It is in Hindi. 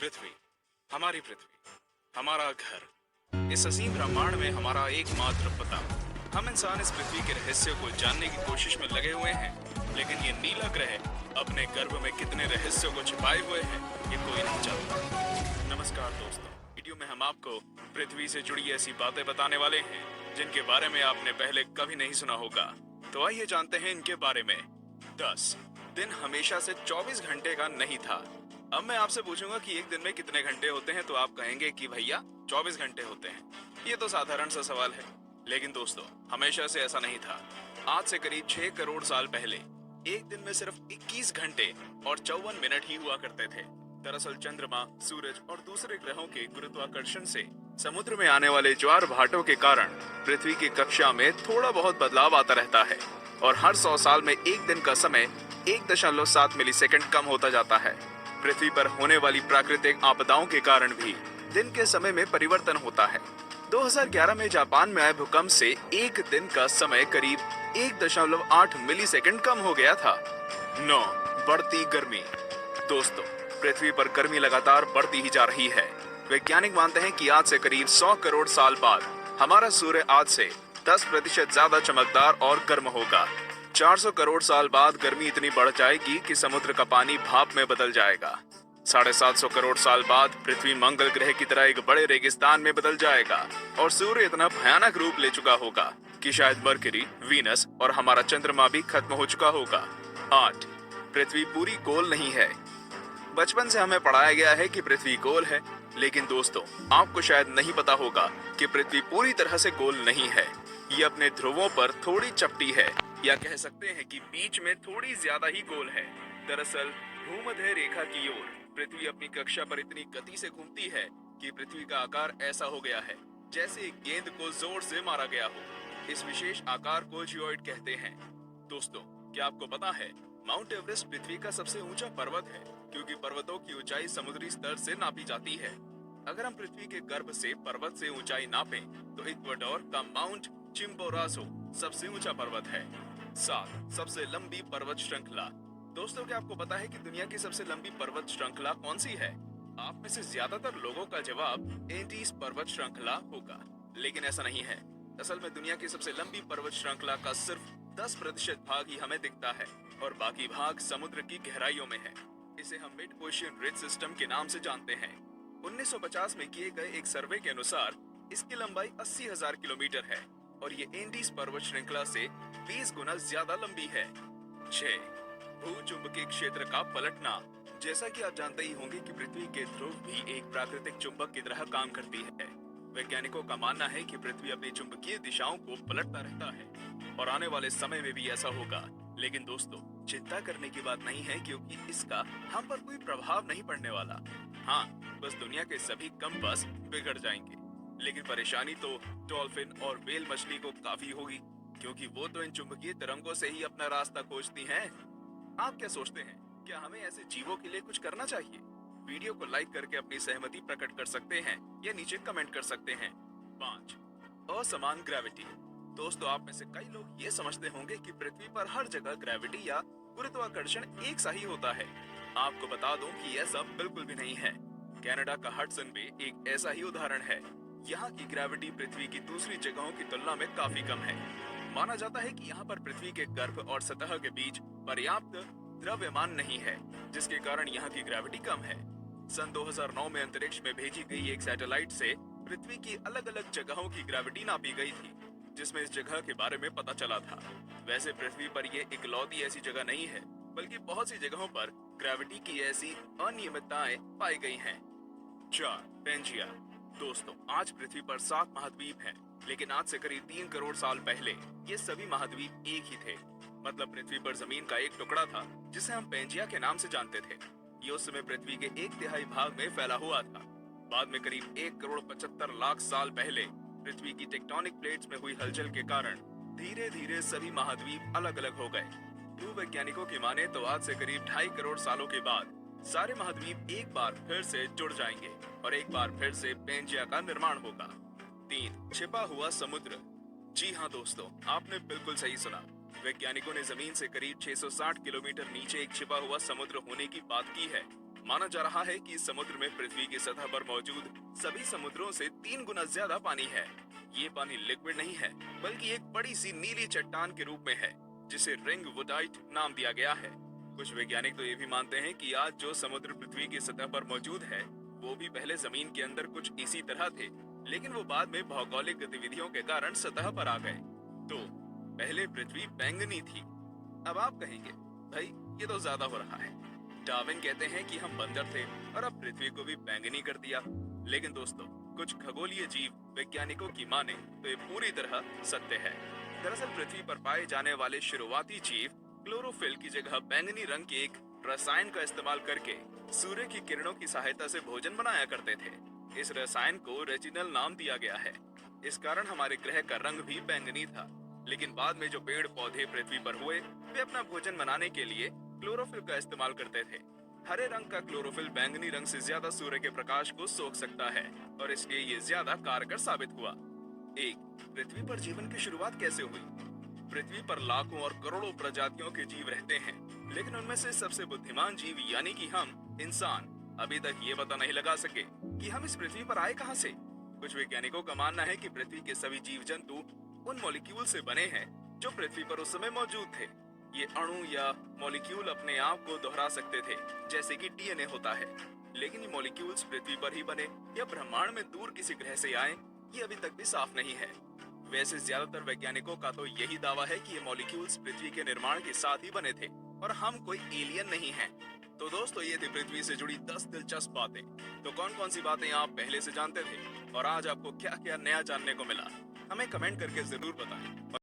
पृथ्वी, हमारी पृथ्वी, हमारा घर। इस असीम ब्रह्मांड में हमारा एकमात्र पता। हम इंसान इस पृथ्वी के रहस्य को जानने की कोशिश में लगे हुए हैं, लेकिन ये नीला ग्रह अपने गर्भ में कितने रहस्यों को छिपाए हुए है, ये कोई नहीं जानता। नमस्कार दोस्तों, वीडियो में हम आपको पृथ्वी से जुड़ी ऐसी बातें बताने वाले हैं जिनके बारे में आपने पहले कभी नहीं सुना होगा। तो आइए जानते हैं इनके बारे में। 10 दिन हमेशा से 24 घंटे का नहीं था। अब मैं आपसे पूछूंगा कि एक दिन में कितने घंटे होते हैं, तो आप कहेंगे कि भैया 24 घंटे होते हैं। ये तो साधारण सा सवाल है, लेकिन दोस्तों हमेशा से ऐसा नहीं था। आज से करीब 6 करोड़ साल पहले एक दिन में सिर्फ 21 घंटे और 54 मिनट ही हुआ करते थे। दरअसल चंद्रमा, सूरज और दूसरे ग्रहों के गुरुत्वाकर्षण से समुद्र में आने वाले ज्वार भाटों के कारण पृथ्वी की कक्षा में थोड़ा बहुत बदलाव आता रहता है और हर 100 साल में एक दिन का समय 1.7 मिलीसेकंड कम होता जाता है। पृथ्वी पर होने वाली प्राकृतिक आपदाओं के कारण भी दिन के समय में परिवर्तन होता है। 2011 में जापान में आए भूकंप से एक दिन का समय करीब 1.8 मिलीसेकंड कम हो गया था। 9 बढ़ती गर्मी। दोस्तों, पृथ्वी पर गर्मी लगातार बढ़ती ही जा रही है। वैज्ञानिक मानते हैं कि आज से करीब 100 करोड़ साल बाद हमारा सूर्य आज से 10% ज्यादा चमकदार और गर्म होगा। 400 करोड़ साल बाद गर्मी इतनी बढ़ जाएगी कि समुद्र का पानी भाप में बदल जाएगा। 750 करोड़ साल बाद पृथ्वी मंगल ग्रह की तरह एक बड़े रेगिस्तान में बदल जाएगा और सूर्य इतना भयानक रूप ले चुका होगा कि शायद मरकरी, वीनस और हमारा चंद्रमा भी खत्म हो चुका होगा। 8 पृथ्वी पूरी गोल नहीं है। बचपन से हमें पढ़ाया गया है कि पृथ्वी गोल है, लेकिन दोस्तों आपको शायद नहीं पता होगा कि पृथ्वी पूरी तरह से गोल नहीं है। ये अपने ध्रुवों पर थोड़ी चपटी है, या कह सकते हैं कि बीच में थोड़ी ज्यादा ही गोल है। दरअसल भूमध्य रेखा की ओर पृथ्वी अपनी कक्षा पर इतनी गति से घूमती है कि पृथ्वी का आकार ऐसा हो गया है जैसे एक गेंद को जोर से मारा गया हो। इस विशेष आकार को जियोइड कहते हैं। दोस्तों, क्या आपको पता है माउंट एवरेस्ट पृथ्वी का सबसे ऊंचा पर्वत है, क्योंकि पर्वतों की ऊंचाई समुद्री स्तर से नापी जाती है। अगर हम पृथ्वी के गर्भ से पर्वत से ऊंचाई नापें तो इक्वाडोर का माउंट चिम्बोराजो सबसे ऊंचा पर्वत है। 7 सबसे लंबी पर्वत श्रृंखला। दोस्तों, क्या आपको पता है कि दुनिया की सबसे लंबी पर्वत श्रृंखला कौन सी है? आप में से ज्यादातर लोगों का जवाब एंडीज पर्वत श्रृंखला होगा, लेकिन ऐसा नहीं है। असल में दुनिया की सबसे लंबी पर्वत श्रृंखला का सिर्फ 10% भाग ही हमें दिखता है और बाकी भाग समुद्र की गहराइयों में है। इसे हम मिड ओशियन रिज सिस्टम के नाम से जानते हैं। 1950 में किए गए एक सर्वे के अनुसार इसकी लंबाई 80,000 किलोमीटर है और ये एंडीज पर्वत श्रृंखला से 20 गुना ज्यादा लंबी है। 6 भूचुंबकीय क्षेत्र का पलटना। जैसा कि आप जानते ही होंगे कि पृथ्वी के ध्रुव भी एक प्राकृतिक चुंबक की तरह काम करती है। वैज्ञानिकों का मानना है कि पृथ्वी अपनी चुंबकीय दिशाओं को पलटता रहता है और आने वाले समय में भी ऐसा होगा। लेकिन दोस्तों, चिंता करने की बात नहीं है, क्योंकि इसका हम पर कोई प्रभाव नहीं पड़ने वाला। हाँ, बस दुनिया के सभी कंपास बिगड़ जाएंगे। लेकिन परेशानी तो डॉल्फिन और व्हेल मछली को काफी होगी, क्योंकि वो तो इन चुंबकीय तरंगों से ही अपना रास्ता खोजती हैं। आप क्या सोचते हैं, क्या हमें ऐसे जीवों के लिए कुछ करना चाहिए? वीडियो को लाइक करके अपनी सहमति प्रकट कर सकते हैं या नीचे कमेंट कर सकते हैं। 5 असमान ग्रेविटी। दोस्तों, आप में से कई लोग ये समझते होंगे कि पृथ्वी पर हर जगह ग्रेविटी या गुरुत्वाकर्षण एक सा ही होता है। आपको बता दूं कि ऐसा बिल्कुल भी नहीं है। कनाडा का हडसन बे एक ऐसा ही उदाहरण है। यहाँ की ग्रेविटी पृथ्वी की दूसरी जगहों की तुलना में काफी कम है। माना जाता है कि यहाँ पर पृथ्वी के गर्भ और सतह के बीच पर्याप्त द्रव्यमान नहीं है, जिसके कारण यहाँ की ग्रेविटी कम है। सन 2009 में अंतरिक्ष में भेजी गई एक सैटेलाइट से पृथ्वी की अलग अलग जगहों की ग्रेविटी नापी गई थी, जिसमें इस जगह के बारे में पता चला था। वैसे पृथ्वी पर ये इकलौती ऐसी जगह नहीं है, बल्कि बहुत सी जगहों पर ग्रेविटी की ऐसी अनियमितताएं पाई गई हैं। 4 पेंजिया। दोस्तों, आज पृथ्वी पर 7 महाद्वीप हैं, लेकिन आज से करीब 3 करोड़ साल पहले ये सभी महाद्वीप एक ही थे। मतलब पृथ्वी पर जमीन का एक टुकड़ा था जिसे हम पेंजिया के नाम से जानते थे। ये उस समय पृथ्वी के 1/3 भाग में फैला हुआ था। बाद में करीब 1 करोड़ 75 लाख साल पहले पृथ्वी की टेक्टोनिक प्लेट्स में हुई हलचल के कारण धीरे धीरे सभी महाद्वीप अलग अलग हो गए। भूवैज्ञानिकों की माने तो आज से करीब 2.5 करोड़ सालों के बाद सारे महाद्वीप एक बार फिर से जुड़ जाएंगे और एक बार फिर से पेंजिया का निर्माण होगा। 3 छिपा हुआ समुद्र। जी हाँ दोस्तों, आपने बिल्कुल सही सुना। वैज्ञानिकों ने जमीन से करीब 660 किलोमीटर नीचे एक छिपा हुआ समुद्र होने की बात की है। माना जा रहा है कि इस समुद्र में पृथ्वी की सतह पर मौजूद सभी समुद्रों से 3 गुना ज्यादा पानी है। ये पानी लिक्विड नहीं है, बल्कि एक बड़ी सी नीली चट्टान के रूप में है, जिसे रिंग वुडाइट नाम दिया गया है। कुछ वैज्ञानिक तो ये भी मानते हैं कि आज जो समुद्र पृथ्वी की सतह पर मौजूद है, वो भी पहले जमीन के अंदर कुछ इसी तरह थे, लेकिन वो बाद में भौगोलिक गतिविधियों के कारण सतह पर आ गए। तो पहले पृथ्वी बैंगनी थी। अब आप कहेंगे, भाई ये तो ज्यादा हो रहा है। डार्विन कहते हैं कि हम बंदर थे और अब पृथ्वी को भी बैंगनी कर दिया। लेकिन दोस्तों, कुछ खगोलीय जीव वैज्ञानिकों की माने तो ये पूरी तरह सत्य है। दरअसल पृथ्वी पर पाए जाने वाले शुरुआती जीव क्लोरोफिल की जगह बैंगनी रंग के एक रसायन का इस्तेमाल करके सूर्य की किरणों की सहायता से भोजन बनाया करते थे। इस रसायन को रेटिनल नाम दिया गया है। इस कारण हमारे ग्रह का रंग भी बैंगनी था। लेकिन बाद में जो पेड़ पौधे पृथ्वी पर हुए, वे अपना भोजन बनाने के लिए क्लोरोफिल का इस्तेमाल करते थे। हरे रंग का क्लोरोफिल बैंगनी रंग से ज्यादा सूर्य के प्रकाश को सोख सकता है और इसलिए ये ज्यादा कारगर साबित हुआ। पृथ्वी पर जीवन की शुरुआत कैसे हुई? पृथ्वी पर लाखों और करोड़ों प्रजातियों के जीव रहते हैं, लेकिन उनमें से सबसे बुद्धिमान जीव यानी कि हम इंसान अभी तक ये पता नहीं लगा सके कि हम इस पृथ्वी पर आए कहां से। कुछ वैज्ञानिकों का मानना है कि पृथ्वी के सभी जीव जंतु उन मॉलिक्यूल से बने हैं जो पृथ्वी पर उस समय मौजूद थे। ये अणु या मॉलिक्यूल अपने आप को दोहरा सकते थे, जैसे कि डीएनए होता है। लेकिन ये मॉलिक्यूल्स पृथ्वी पर ही बने या ब्रह्मांड में दूर किसी ग्रह से आए, ये अभी तक भी साफ नहीं है। वैसे ज्यादातर वैज्ञानिकों का तो यही दावा है कि ये मॉलिक्यूल्स पृथ्वी के निर्माण के साथ ही बने थे और हम कोई एलियन नहीं हैं। तो दोस्तों, ये थी पृथ्वी से जुड़ी 10 दिलचस्प बातें। तो कौन कौन सी बातें आप पहले से जानते थे और आज आपको क्या क्या नया जानने को मिला, हमें कमेंट करके जरूर बताएं।